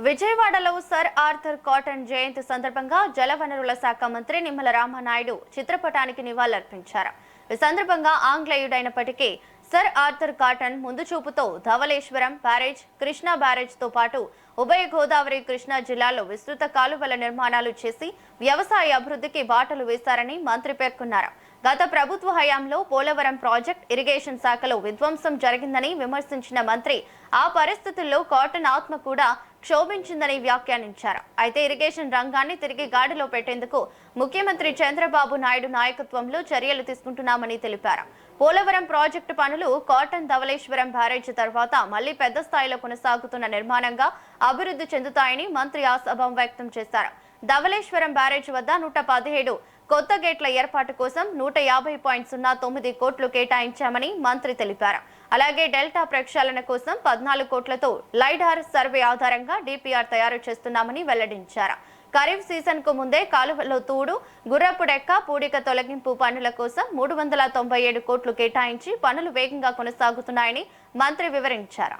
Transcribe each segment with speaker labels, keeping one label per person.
Speaker 1: విజయవాడలో sir Arthur cotton జయంతి సందర్భంగా జలవనరుల శాఖ మంత్రి నిమ్మల రామనాయుడు చిత్రపటానికి నివాళులర్పించారు. ఈ సందర్భంగా ఆంగ్లేయుడైనప్పటికీ సర్ ఆర్థర్ కాటన్ ముందు చూపుతో ధవళేశ్వరం బ్యారేజ్, కృష్ణా బ్యారేజ్ తో పాటు ఉభయ గోదావరి కృష్ణా జిల్లాల్లో విస్తృత కాలువల నిర్మాణాలు చేసి వ్యవసాయ అభివృద్ధికి బాటలు వేశారని మంత్రి పేర్కొన్నారు. గత ప్రభుత్వ హయాంలో పోలవరం ప్రాజెక్ట్, ఇరిగేషన్ శాఖలో విధ్వంసం జరిగిందని విమర్శించిన మంత్రి ఆ పరిస్థితుల్లో కాటన్ ఆత్మ కూడా క్షోభించిందని వ్యాఖ్యానించారు. అయితే ఇరిగేషన్ రంగాన్ని తిరిగి గాడిలో పెట్టేందుకు ముఖ్యమంత్రి చంద్రబాబు నాయుడు నాయకత్వంలో చర్యలు తీసుకుంటున్నామని తెలిపారు. పోలవరం ప్రాజెక్టు పనులు కాటన్ ధవళేశ్వరం బ్యారేజ్ తర్వాత మళ్లీ పెద్ద స్థాయిలో కొనసాగుతున్న నిర్మాణంగా అభివృద్ధి చెందుతాయని మంత్రి ఆశాభావం వ్యక్తం చేశారు. ధవళేశ్వరం బ్యారేజ్ వద్ద 117 కొత్త గేట్ల ఏర్పాటు కోసం 150.09 కోట్లు కేటాయించామని మంత్రి తెలిపారు. అలాగే డెల్టా ప్రక్షాళన కోసం 14 కోట్లతో లైడార్ సర్వే ఆధారంగా డిపిఆర్ తయారు చేస్తున్నామని వెల్లడించారు. ఖరీఫ్ సీజన్ కు ముందే కాలువలో తూడు, గుర్రపు డెక్క, పూడిక తొలగింపు పనుల కోసం 397 కోట్లు కేటాయించి పనులు వేగంగా కొనసాగుతున్నాయని మంత్రి వివరించారు.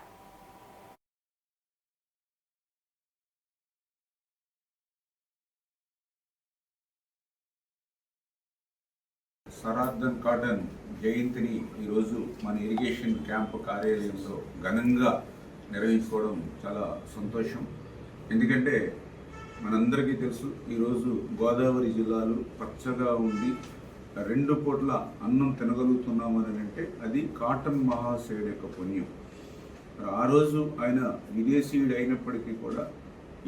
Speaker 2: సర్ ఆర్థర్ కాటన్ జయంతిని ఈరోజు మన ఇరిగేషన్ క్యాంపు కార్యాలయంలో ఘనంగా నిర్వహించుకోవడం చాలా సంతోషం. ఎందుకంటే మనందరికీ తెలుసు, ఈరోజు గోదావరి జిల్లాలు పచ్చగా ఉండి 2 పూట్ల అన్నం తినగలుగుతున్నామని అంటే అది కాటన్ మహాశయుడు యొక్క పుణ్యం. ఆ రోజు ఆయన విదేశీయుడు అయినప్పటికీ కూడా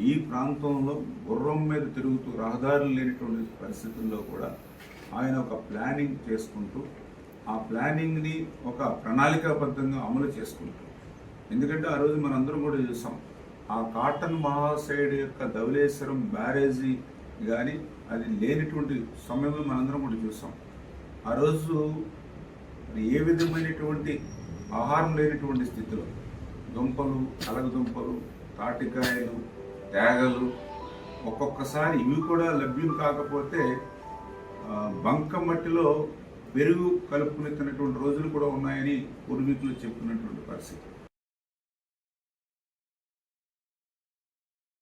Speaker 2: ఈ ప్రాంతంలో గుర్రం మీద తిరుగుతూ రహదారులు లేనటువంటి పరిస్థితుల్లో కూడా ఆయన ఒక ప్లానింగ్ చేసుకుంటూ ఆ ప్లానింగ్ని ఒక ప్రణాళికాబద్ధంగా అమలు చేసుకుంటూ, ఎందుకంటే ఆ రోజు మనందరం కూడా చూసాం, ఆ కాటన్ మహాశయుడు యొక్క ధవళేశ్వరం బ్యారేజీ కానీ అది లేనిటువంటి సమయంలో మనందరం కూడా చూసాం. ఆ రోజు ఏ విధమైనటువంటి ఆహారం లేనటువంటి స్థితిలో దుంపలు, కలగదుంపలు, తాటికాయలు, తేగలు, ఒక్కొక్కసారి ఇవి కూడా లభ్యం కాకపోతే బంక మట్టిలో పెరుగు కలుపుకుని తిన్నటువంటి రోజులు కూడా ఉన్నాయని పూర్వీకులు చెప్పినటువంటి పరిస్థితి.